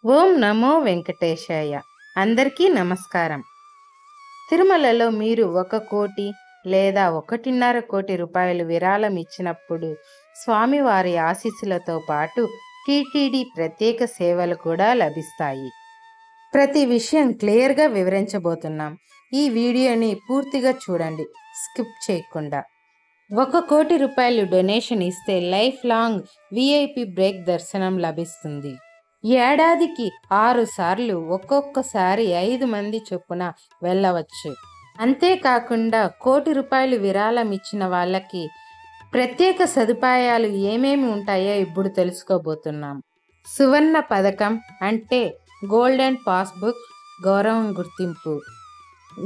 ఓం నమో వెంకటేశాయ. అందరికీ నమస్కారం. తిరుమలలో మీరు 1 కోటి లేదా 1.5 కోటి రూపాయలు విరాళం ఇచ్చినప్పుడు స్వామివారి ఆశీస్సులతో పాటు టీటీడీ ప్రత్యేక సేవలు కూడా లభిస్తాయి. ప్రతి విషయం క్లియర్గా వివరించబోతున్నాం. ఈ వీడియోని పూర్తిగా చూడండి, స్కిప్ చేయకుండా. 1 కోటి రూపాయలు డొనేషన్ ఇస్తే లైఫ్ లాంగ్ విఐపి బ్రేక్ దర్శనం లభిస్తుంది. ఏడాదికి 6 సార్లు ఒక్కొక్కసారి 5 మంది చొప్పున వెళ్ళవచ్చు. అంతేకాకుండా 1 కోటి రూపాయలు విరాళం ఇచ్చిన వాళ్ళకి ప్రత్యేక సదుపాయాలు ఏమేమి ఉంటాయో ఇప్పుడు తెలుసుకోబోతున్నాం. సువర్ణ పథకం అంటే గోల్డెన్ పాస్బుక్, గౌరవం గుర్తింపు,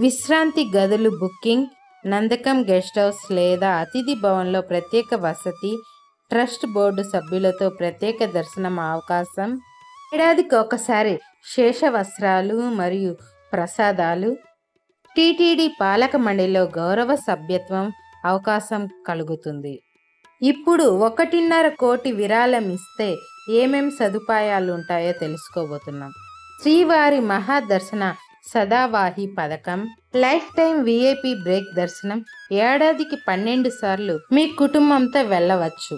విశ్రాంతి గదులు బుకింగ్, నందకం గెస్ట్ హౌస్ లేదా అతిథి భవన్లో ప్రత్యేక వసతి, ట్రస్ట్ బోర్డు సభ్యులతో ప్రత్యేక దర్శనం అవకాశం, ఏడాదికి ఒకసారి శేష వస్త్రాలు మరియు ప్రసాదాలు, టీటీడీ పాలక మండలిలో గౌరవ సభ్యత్వం అవకాశం కలుగుతుంది. ఇప్పుడు 1.5 కోటి విరాళం ఇస్తే ఏమేం సదుపాయాలు ఉంటాయో తెలుసుకోబోతున్నాం. శ్రీవారి మహాదర్శన సదావాహి పథకం, లైఫ్ టైం విఐపి బ్రేక్ దర్శనం, ఏడాదికి 12 సార్లు మీ కుటుంబంతో వెళ్ళవచ్చు.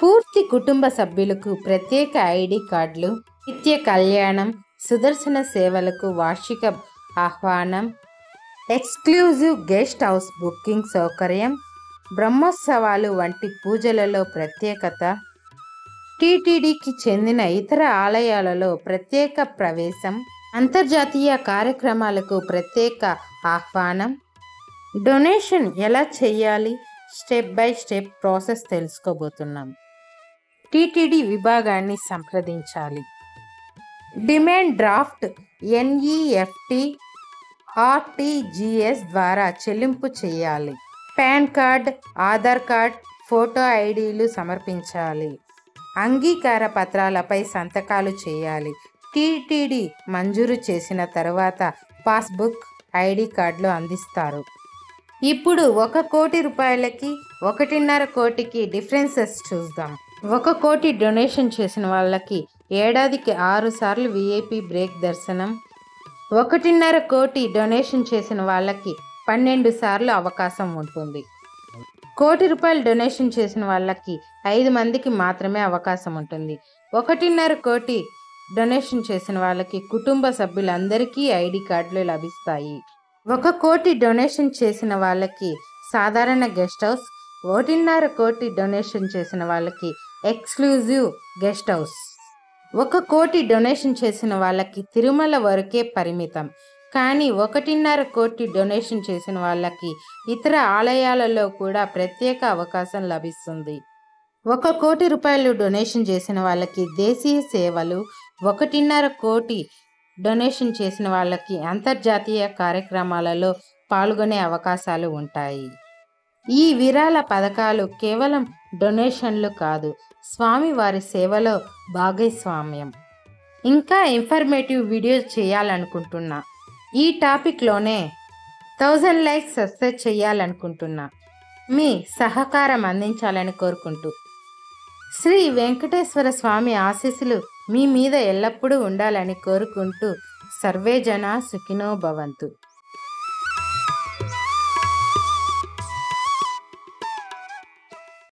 పూర్తి కుటుంబ సభ్యులకు ప్రత్యేక ఐడి కార్డులు, నిత్య కళ్యాణం, సుదర్శన సేవలకు వార్షిక ఆహ్వానం, ఎక్స్క్లూజివ్ గెస్ట్ హౌస్ బుకింగ్ సౌకర్యం, బ్రహ్మోత్సవాలు వంటి పూజలలో ప్రత్యేకత, టీటీడీకి చెందిన ఇతర ఆలయాలలో ప్రత్యేక ప్రవేశం, అంతర్జాతీయ కార్యక్రమాలకు ప్రత్యేక ఆహ్వానం. డొనేషన్ ఎలా చేయాలి, స్టెప్ బై స్టెప్ ప్రాసెస్ తెలుసుకోబోతున్నాం. టీటీడీ విభాగాన్ని సంప్రదించాలి. డిమాండ్ డ్రాఫ్ట్, ఎన్ఈఎఫ్టి, ఆర్టీజీఎస్ ద్వారా చెల్లింపు చేయాలి. PAN card, Aadhaar card, photo ఐడీలు సమర్పించాలి. అంగీకార పత్రాలపై సంతకాలు చేయాలి. టీటీడీ మంజూరు చేసిన తర్వాత పాస్బుక్, ఐడి కార్డులు అందిస్తారు. ఇప్పుడు 1 కోటి రూపాయలకి 1.5 కోటికి డిఫరెన్సెస్ చూద్దాం. 1 కోటి డొనేషన్ చేసిన వాళ్ళకి ఏడాదికి 6 సార్లు విఐపి బ్రేక్ దర్శనం, 1.5 కోటి డొనేషన్ చేసిన వాళ్ళకి 12 సార్లు అవకాశం ఉంటుంది. 1 కోటి రూపాయలు డొనేషన్ చేసిన వాళ్ళకి 5 మందికి మాత్రమే అవకాశం ఉంటుంది. 1.5 కోటి డొనేషన్ చేసిన వాళ్ళకి కుటుంబ సభ్యులందరికీ ఐడి కార్డులు లభిస్తాయి. 1 కోటి డొనేషన్ చేసిన వాళ్ళకి సాధారణ గెస్ట్ హౌస్, 1.5 కోటి డొనేషన్ చేసిన వాళ్ళకి ఎక్స్క్లూజివ్ గెస్ట్ హౌస్, 1 కోటి డొనేషన్ చేసిన వాళ్ళకి తిరుమల వరకే పరిమితం. కానీ 1.5 కోటి డొనేషన్ చేసిన వాళ్ళకి ఇతర ఆలయాలలో కూడా ప్రత్యేక అవకాశం లభిస్తుంది. 1 కోటి రూపాయలు డొనేషన్ చేసిన వాళ్ళకి దేశీయ సేవలు, 1.5 కోటి డొనేషన్ చేసిన వాళ్ళకి అంతర్జాతీయ కార్యక్రమాలలో పాల్గొనే అవకాశాలు ఉంటాయి. ఈ విరాళ పథకాలు కేవలం డొనేషన్లు కాదు, స్వామివారి సేవలో భాగస్వామ్యం. ఇంకా ఇన్ఫర్మేటివ్ వీడియో చేయాలనుకుంటున్నా. ఈ టాపిక్లోనే 1000 లైక్స్ సబ్స్క్రైబ్ చేయాలనుకుంటున్నా. మీ సహకారం అందించాలని కోరుకుంటూ, శ్రీ వెంకటేశ్వర స్వామి ఆశీస్సులు మీ మీద ఎల్లప్పుడూ ఉండాలని కోరుకుంటూ, సర్వే జనా సుఖినో భవంతు.